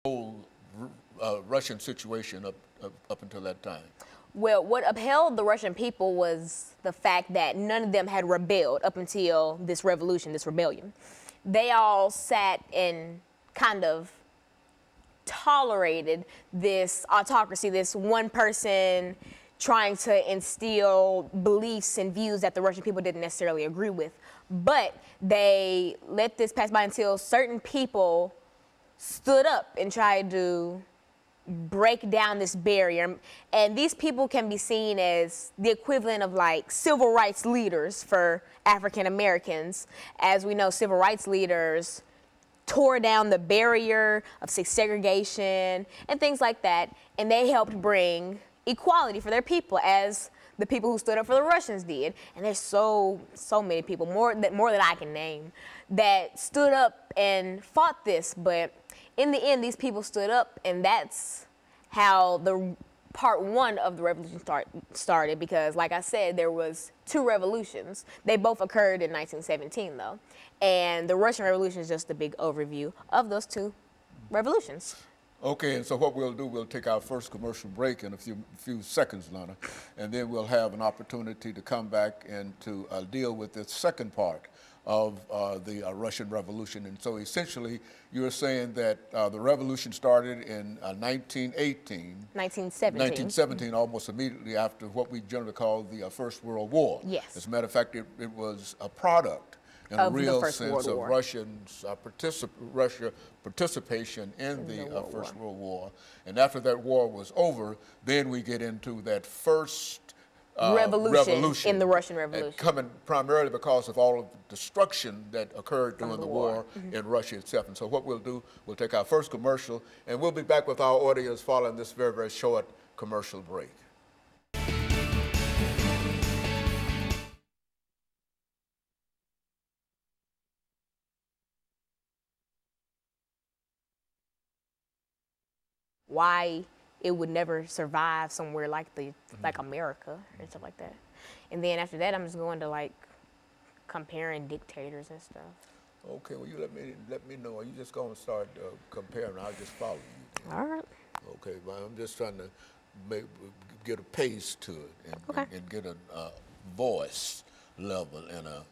whole Russian situation up until that time? Well, what upheld the Russian people was the fact that none of them had rebelled up until this revolution, this rebellion. They all sat and kind of tolerated this autocracy, this one person trying to instill beliefs and views that the Russian people didn't necessarily agree with. But they let this pass by until certain people stood up and tried to break down this barrier. And these people can be seen as the equivalent of like civil rights leaders for African Americans. As we know, civil rights leaders tore down the barrier of segregation and things like that, and they helped bring equality for their people, as the people who stood up for the Russians did. And there's so many people, more than I can name, that stood up and fought this. But in the end, these people stood up, and that's how the part one of the revolution started. Because, like I said, there was two revolutions. They both occurred in 1917, though. And the Russian Revolution is just a big overview of those two revolutions. Okay, and so what we'll do, we'll take our first commercial break in a few seconds, Lana, and then we'll have an opportunity to come back and to deal with the second part of the Russian Revolution. And so essentially, you're saying that the revolution started in 1917, almost immediately after what we generally call the First World War. Yes. As a matter of fact, it was a product in a real sense of Russia's participation in the First World War. And after that war was over, then we get into that first revolution in the Russian Revolution. Coming primarily because of all of the destruction that occurred during the war in Russia itself. And so what we'll do, we'll take our first commercial, and we'll be back with our audience following this very, very short commercial break. Why it would never survive somewhere like like America and stuff like that. And then after that, I'm just going to like comparing dictators and stuff. Okay, well, you let me know. Are you just going to start comparing? I'll just follow you. All right. Okay, well, I'm just trying to get a pace to it and get a voice level and a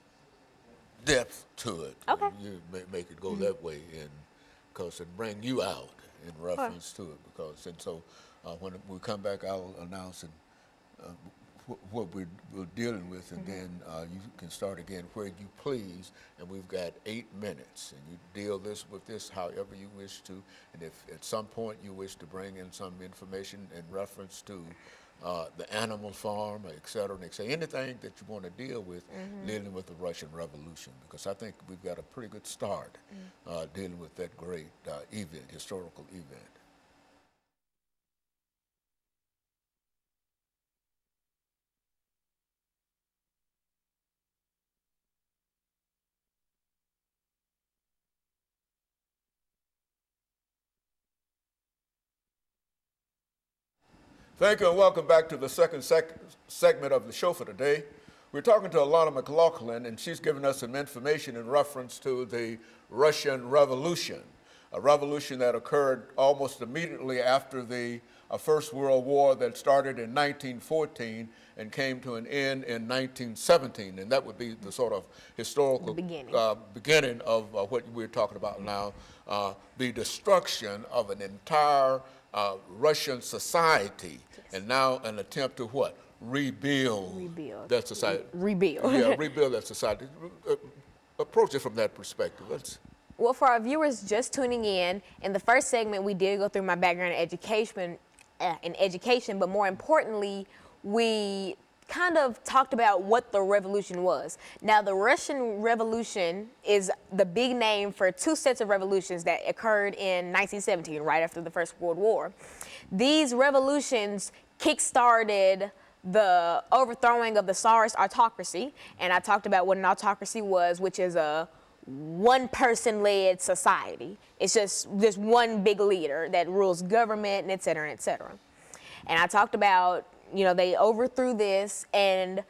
depth to it. Okay. You make it go that way, and because it bring you out in reference to it. Because, and so when we come back, I'll announce what we're dealing with, and then you can start again where you please. And we've got 8 minutes, and you deal with this however you wish to. And if at some point you wish to bring in some information in reference to the animal farm, et cetera, anything that you want to deal with dealing with the Russian Revolution, because I think we've got a pretty good start dealing with that great historical event. Thank you and welcome back to the second segment of the show for today. We're talking to Alana McLaughlin, and she's giving us some information in reference to the Russian Revolution, a revolution that occurred almost immediately after the First World War that started in 1914 and came to an end in 1917. And that would be the sort of historical beginning of what we're talking about now, the destruction of an entire Russian society, and now an attempt to what? Rebuild that society. Yeah, rebuild that society. Approach it from that perspective. Well, for our viewers just tuning in the first segment, we did go through my background in education, but more importantly, we kind of talked about what the revolution was. Now, the Russian Revolution is the big name for two sets of revolutions that occurred in 1917, right after the First World War. These revolutions kick-started the overthrowing of the Tsarist autocracy, and I talked about what an autocracy was, which is a one-person-led society. It's just one big leader that rules government, and et cetera, et cetera. And I talked about, you know, they overthrew this, and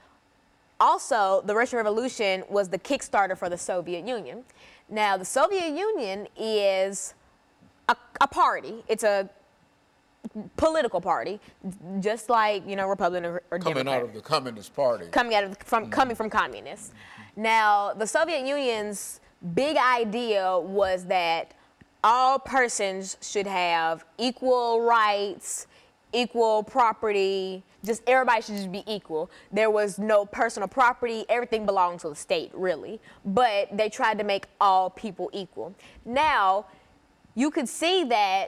also the Russian Revolution was the kickstarter for the Soviet Union. Now, the Soviet Union is a party. It's a political party, just like, you know, Republican or Democrat. Coming out of the Communist Party. Coming from communists. Now, the Soviet Union's big idea was that all persons should have equal rights, equal property, just everybody should just be equal. There was no personal property, everything belonged to the state, really. But they tried to make all people equal. Now, you could see that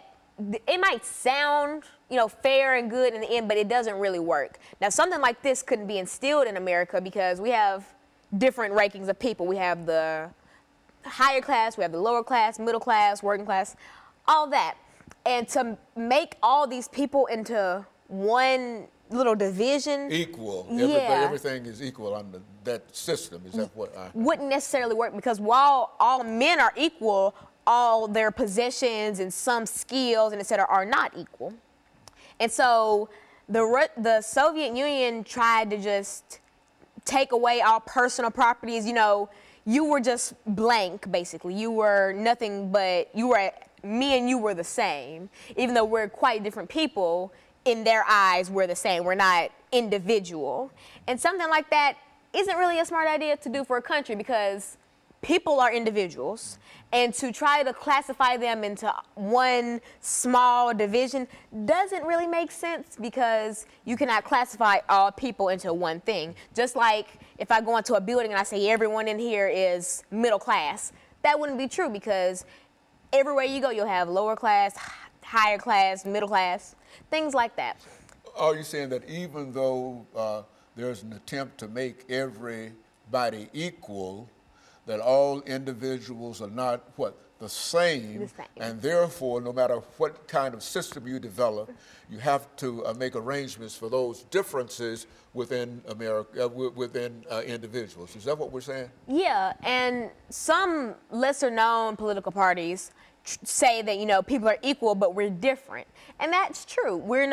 it might sound, you know, fair and good in the end, but it doesn't really work. Now, something like this couldn't be instilled in America because we have different rankings of people. We have the higher class, we have the lower class, middle class, working class, all that. And to make all these people into one little division. Equal. Yeah. Everything is equal under that system. Is that what wouldn't necessarily work, because while all men are equal, all their possessions and some skills and et cetera are not equal. And so the Soviet Union tried to just take away all personal properties. You know, you were just blank, basically. You were nothing but, me and you were the same. Even though we're quite different people, in their eyes, we're the same. We're not individual. And something like that isn't really a smart idea to do for a country, because people are individuals, and to try to classify them into one small division doesn't really make sense, because you cannot classify all people into one thing. Just like if I go into a building and I say everyone in here is middle class, that wouldn't be true, because everywhere you go you'll have lower class, higher class, middle class, things like that. Are you saying that even though there's an attempt to make everybody equal, that all individuals are not, the same, and therefore, no matter what kind of system you develop, you have to make arrangements for those differences within America, within individuals. Is that what we're saying? Yeah, and some lesser-known political parties say that, you know, people are equal, but we're different, and that's true. We're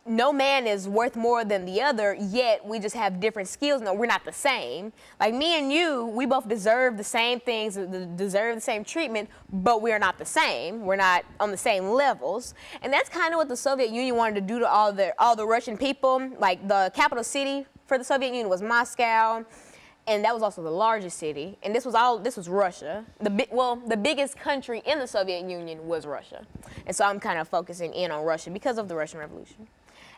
no man is worth more than the other, yet we just have different skills. No, we're not the same. Like me and you, we both deserve the same things, deserve the same treatment, but we're not the same. We're not on the same levels. And that's kind of what the Soviet Union wanted to do to all the Russian people. Like, the capital city for the Soviet Union was Moscow, and that was also the largest city. And this was Russia. The biggest country in the Soviet Union was Russia. And so I'm kind of focusing in on Russia because of the Russian Revolution.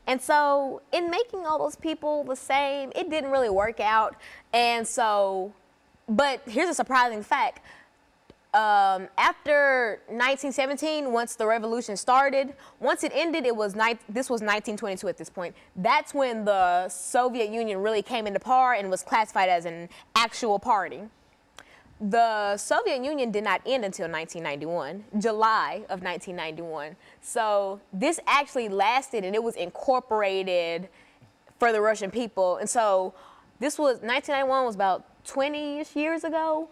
And so in making all those people the same, it didn't really work out. And so, but here's a surprising fact. After 1917, once the revolution started, once it ended, this was 1922 at this point. That's when the Soviet Union really came into power and was classified as an actual party. The Soviet Union did not end until 1991, July of 1991. So this actually lasted, and it was incorporated for the Russian people. And so this was, 1991 was about 20-ish years ago.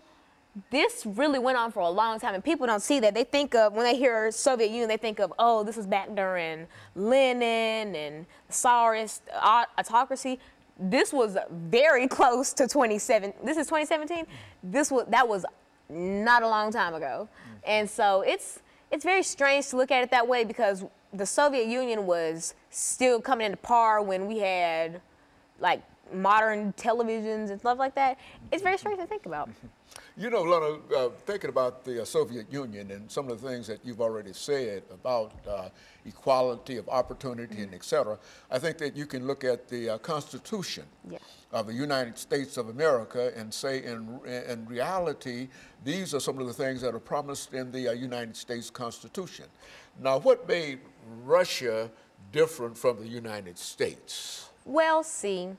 This really went on for a long time, and people don't see that. They think of, when they hear Soviet Union, they think of, oh, this was back during Lenin and Tsarist autocracy. This was very close to 2017. This is 2017. That was not a long time ago, and so it's very strange to look at it that way, because the Soviet Union was still coming into power when we had like modern televisions and stuff like that. It's very strange to think about. You know, Lana, thinking about the Soviet Union and some of the things that you've already said about equality of opportunity and et cetera, I think that you can look at the Constitution of the United States of America and say, in reality, these are some of the things that are promised in the United States Constitution. Now, what made Russia different from the United States? Well, see,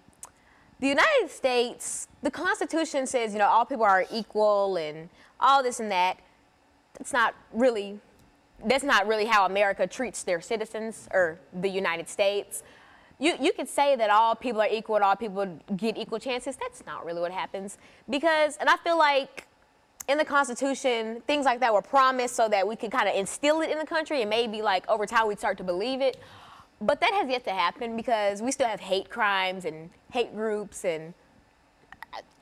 the United States, the Constitution says, you know, all people are equal and all this and that. That's not really how America treats their citizens, or the United States. You could say that all people are equal and all people get equal chances. That's not really what happens, because, and I feel like in the Constitution, things like that were promised so that we could kind of instill it in the country, and maybe like over time we'd start to believe it. But that has yet to happen, because we still have hate crimes and hate groups, and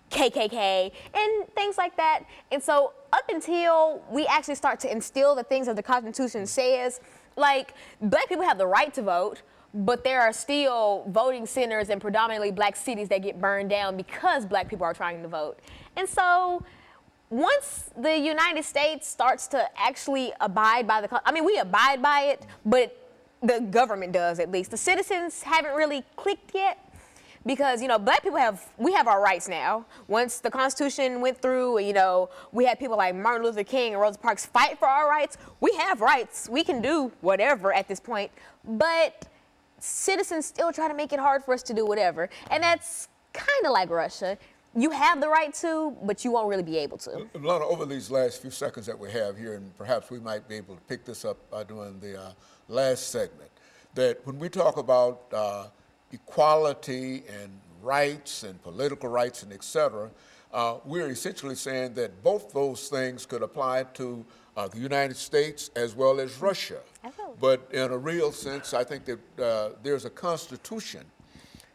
KKK and things like that. And so up until we actually start to instill the things that the Constitution says, like black people have the right to vote, but there are still voting centers in predominantly black cities that get burned down because black people are trying to vote. And so once the United States starts to actually abide by we abide by it, but the government does at least. The citizens haven't really clicked yet. Because, black people we have our rights now. Once the Constitution went through, we had people like Martin Luther King and Rosa Parks fight for our rights. We have rights. We can do whatever at this point. But citizens still try to make it hard for us to do whatever. And that's kind of like Russia. You have the right to, but you won't really be able to. Alana, over these last few seconds that we have here, and perhaps we might be able to pick this up during the last segment, that when we talk about equality and rights and political rights and et cetera, we're essentially saying that both those things could apply to the United States as well as Russia. But in a real sense, I think that there's a constitution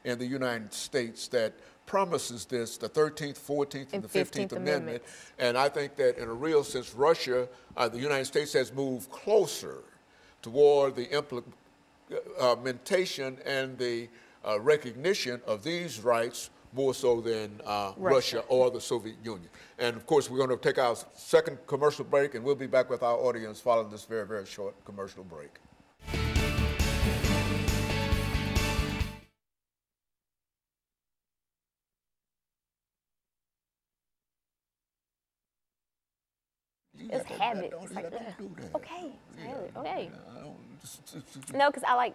in the United States that promises this, the 13th, 14th, and the 15th Amendment. And I think that in a real sense, Russia, the United States has moved closer toward the implementation and the recognition of these rights more so than Russia or the Soviet Union. And of course, we're going to take our second commercial break, and we'll be back with our audience following this very, very short commercial break. It's habit. It's like, don't do that. Okay, it's habit. Okay. Yeah, No, because I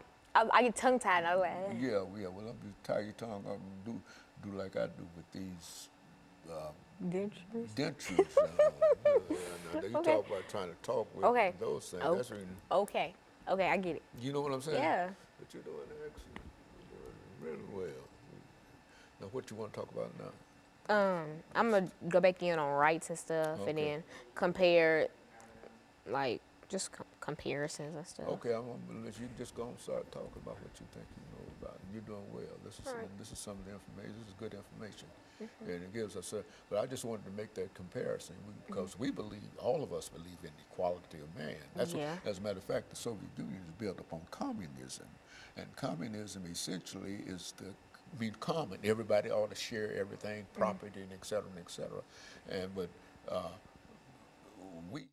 get tongue tied. I'm like, yeah. Well, I'm just tie your tongue up and do like I do with these dentures. You talk about trying to talk with those things. Oh, That's really, okay, I get it. you know what I'm saying? Yeah. But you're doing excellent. You're doing really well. Now, what you want to talk about now? I'm gonna go back in on rights and stuff, and then compare, like, just comparisons and stuff. Okay, I'm gonna let you just go and start talking about what you think you know about. You're doing well. This is some of the information. This is good information, and it gives us but I just wanted to make that comparison because we believe, all of us believe in the equality of man. That's what, as a matter of fact, the Soviet Union is built upon communism, and communism essentially is common. Everybody ought to share everything, property, and et cetera, and et cetera. But we.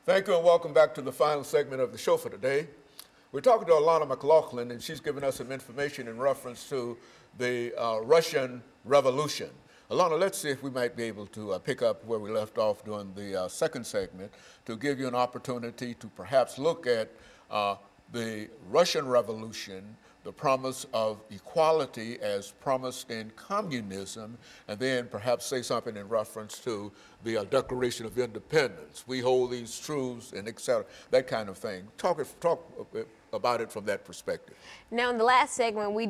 Thank you and welcome back to the final segment of the show for today. We're talking to Alana McLaughlin, and she's giving us some information in reference to the Russian Revolution. Alana, let's see if we might be able to pick up where we left off during the second segment to give you an opportunity to perhaps look at the Russian Revolution, the promise of equality as promised in communism, and then perhaps say something in reference to the Declaration of Independence. We hold these truths and et cetera, that kind of thing. Talk about it from that perspective. Now, in the last segment, we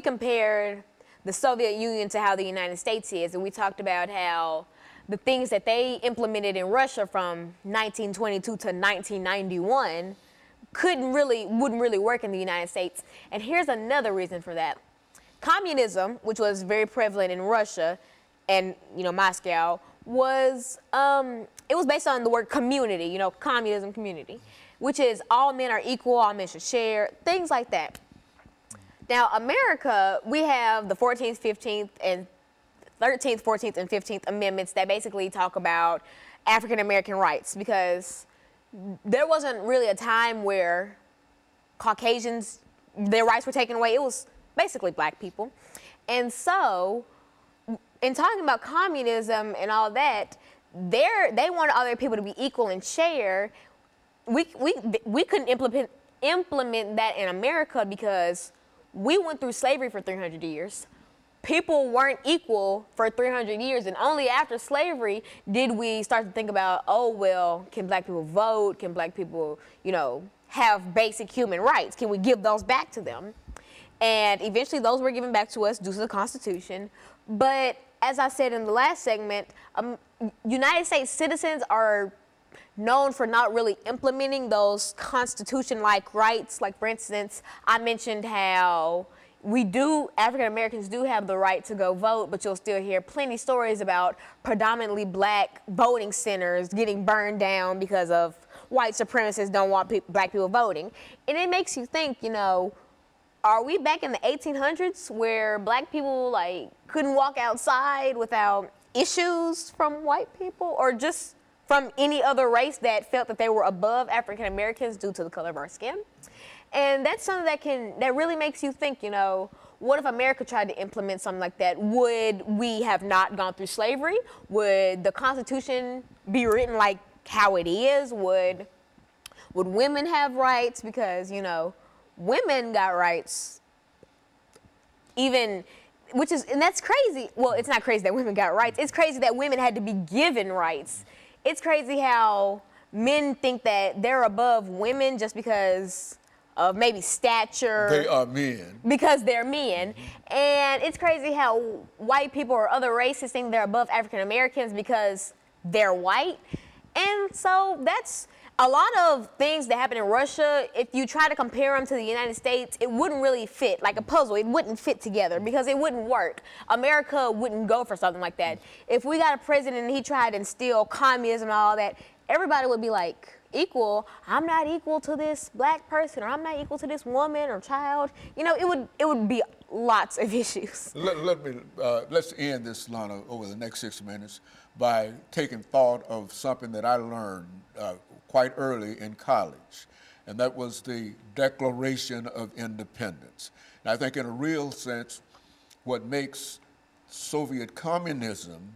compared the Soviet Union to how the United States is, and we talked about how the things that they implemented in Russia from 1922 to 1991 wouldn't really work in the United States. And here's another reason for that. Communism, which was very prevalent in Russia and, Moscow, was, it was based on the word community, communism, community, which is all men are equal, all men should share, things like that. Now, America, we have the 14th, 15th, and 13th, 14th, and 15th Amendments that basically talk about African American rights, because there wasn't really a time where Caucasians, their rights were taken away. It was basically black people. And so, in talking about communism and all that, they wanted other people to be equal and share. We couldn't implement that in America because we went through slavery for 300 years. people weren't equal for 300 years, and only after slavery did we start to think about, oh, well, can black people vote? Can black people, you know, have basic human rights? Can we give those back to them? And eventually those were given back to us due to the Constitution. But as I said in the last segment, United States citizens are known for not really implementing those Constitution-like rights. Like, for instance, I mentioned how African Americans do have the right to go vote, but you'll still hear plenty stories about predominantly black voting centers getting burned down because of white supremacists don't want black people voting. And it makes you think, you know, are we back in the 1800s where black people like couldn't walk outside without issues from white people, or just from any other race that felt that they were above African Americans due to the color of our skin? And that's something that really makes you think, you know, what if America tried to implement something like that? Would we have not gone through slavery? Would the Constitution be written like how it is? Would women have rights? Because, you know, women got rights even, and that's crazy. Well, it's not crazy that women got rights. It's crazy that women had to be given rights. It's crazy how men think that they're above women just because of maybe stature. They are men. Because they're men. Mm-hmm. And it's crazy how white people or other races think they're above African Americans because they're white. And so that's a lot of things that happen in Russia. If you try to compare them to the United States, it wouldn't really fit like a puzzle. It wouldn't fit together because it wouldn't work. America wouldn't go for something like that. If we got a president and he tried to instill communism and all that, everybody would be like, equal, I'm not equal to this black person, or I'm not equal to this woman or child. You know, it would be lots of issues. Let's end this, Lana, over the next 6 minutes by taking thought of something that I learned quite early in college, and that was the Declaration of Independence. And I think in a real sense, what makes Soviet communism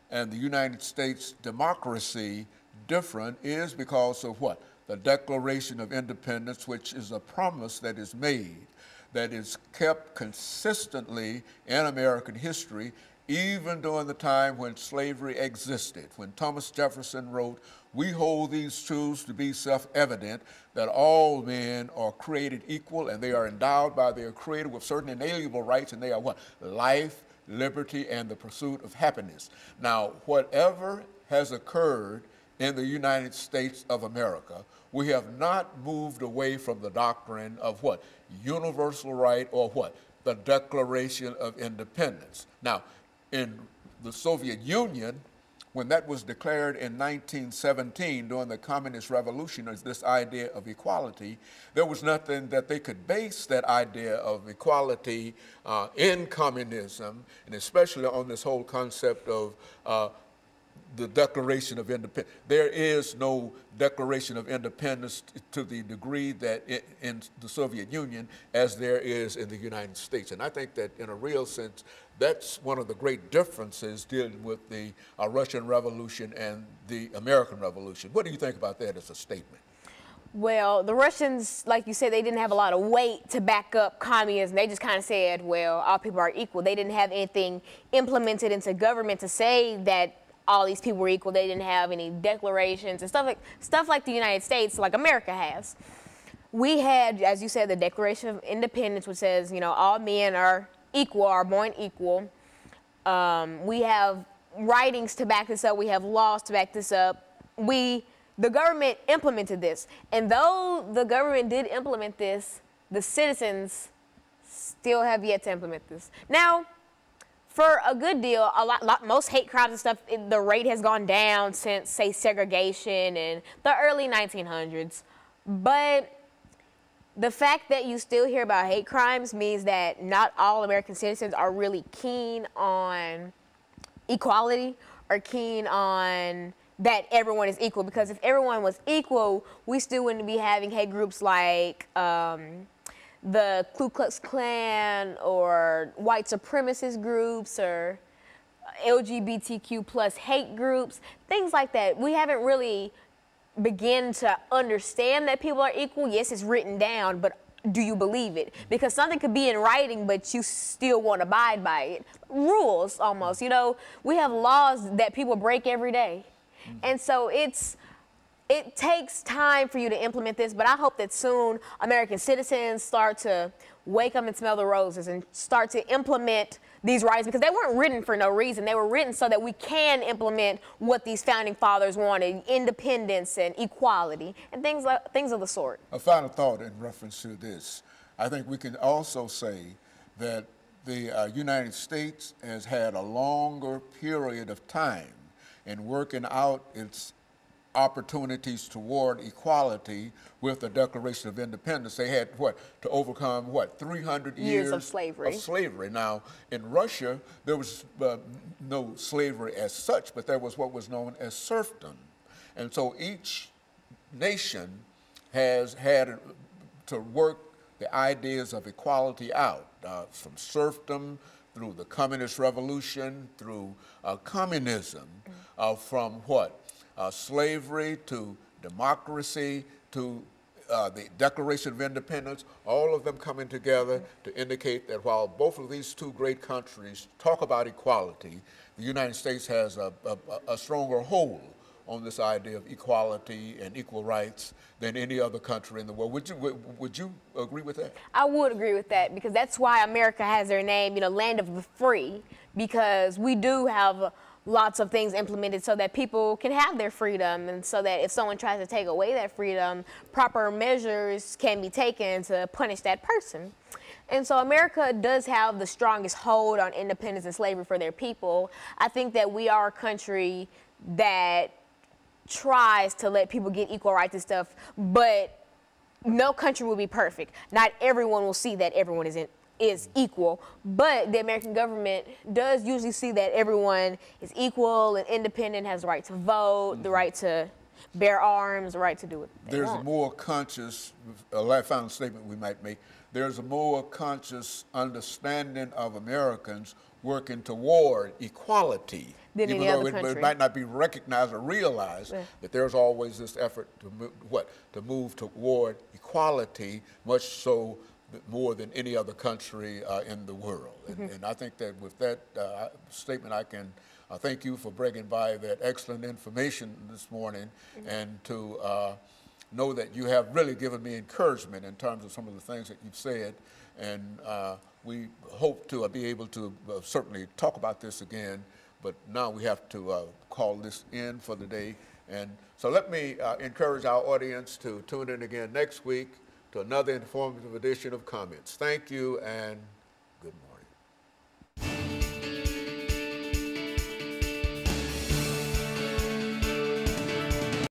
and the United States democracy different is because of what? The Declaration of Independence, which is a promise that is made, that is kept consistently in American history, even during the time when slavery existed. When Thomas Jefferson wrote, "We hold these truths to be self-evident, that all men are created equal and they are endowed by their Creator with certain inalienable rights, and they are what? Life, liberty, and the pursuit of happiness." Now, whatever has occurred in the United States of America, we have not moved away from the doctrine of what? Universal right, or what? The Declaration of Independence. Now, in the Soviet Union, when that was declared in 1917 during the Communist Revolution as this idea of equality, there was nothing that they could base that idea of equality in communism, and especially on this whole concept of the Declaration of Independence. There is no Declaration of Independence to the degree that in the Soviet Union as there is in the United States. And I think that in a real sense, that's one of the great differences dealing with the Russian Revolution and the American Revolution. What do you think about that as a statement? Well, the Russians, like you said, they didn't have a lot of weight to back up communism. They just kind of said, well, all people are equal. They didn't have anything implemented into government to say that all these people were equal. They didn't have any declarations and stuff like the United States, like America has. We had, as you said, the Declaration of Independence, which says, you know, all men are equal, are born equal. We have writings to back this up. We have laws to back this up. The government implemented this. And though the government did implement this, the citizens still have yet to implement this. Now, for a good deal, most hate crimes and stuff, the rate has gone down since, say, segregation in the early 1900s. But the fact that you still hear about hate crimes means that not all American citizens are really keen on equality or keen on that everyone is equal. Because if everyone was equal, we still wouldn't be having hate groups like the Ku Klux Klan or white supremacist groups or LGBTQ plus hate groups, things like that. We haven't really begun to understand that people are equal. Yes, it's written down, but do you believe it? Because something could be in writing, but you still won't abide by it. Rules, almost. You know, we have laws that people break every day. And so it takes time for you to implement this, but I hope that soon American citizens start to wake up and smell the roses and start to implement these rights, because they weren't written for no reason. They were written so that we can implement what these founding fathers wanted: independence and equality and things of the sort. A final thought in reference to this. I think we can also say that the United States has had a longer period of time in working out its opportunities toward equality with the Declaration of Independence. They had to overcome 300 years of slavery. Now, in Russia, there was no slavery as such, but there was what was known as serfdom. And so each nation has had to work the ideas of equality out, from serfdom through the Communist Revolution, through communism, from slavery to democracy to the Declaration of Independence, all of them coming together to indicate that while both of these two great countries talk about equality, the United States has a stronger hold on this idea of equality and equal rights than any other country in the world. Would you agree with that? I would agree with that, because that's why America has their name, land of the free, because we do have lots of things implemented so that people can have their freedom, and so that if someone tries to take away that freedom, proper measures can be taken to punish that person. And so America does have the strongest hold on independence and slavery for their people. I think that we are a country that tries to let people get equal rights and stuff, but no country will be perfect. Not everyone will see that everyone is equal, but the American government does usually see that everyone is equal and independent, has the right to vote, the right to bear arms, the right to do what they want. There's a more conscious, a final statement we might make, there's a more conscious understanding of Americans working toward equality, than even any though other country. it might not be recognized or realized, that there's always this effort to move toward equality, much so more than any other country in the world. And I think that with that statement, I can thank you for bringing by that excellent information this morning, and to know that you have really given me encouragement in terms of some of the things that you've said. And we hope to be able to certainly talk about this again, but now we have to call this in for the day. And so let me encourage our audience to tune in again next week to another informative edition of Comments. Thank you and good morning.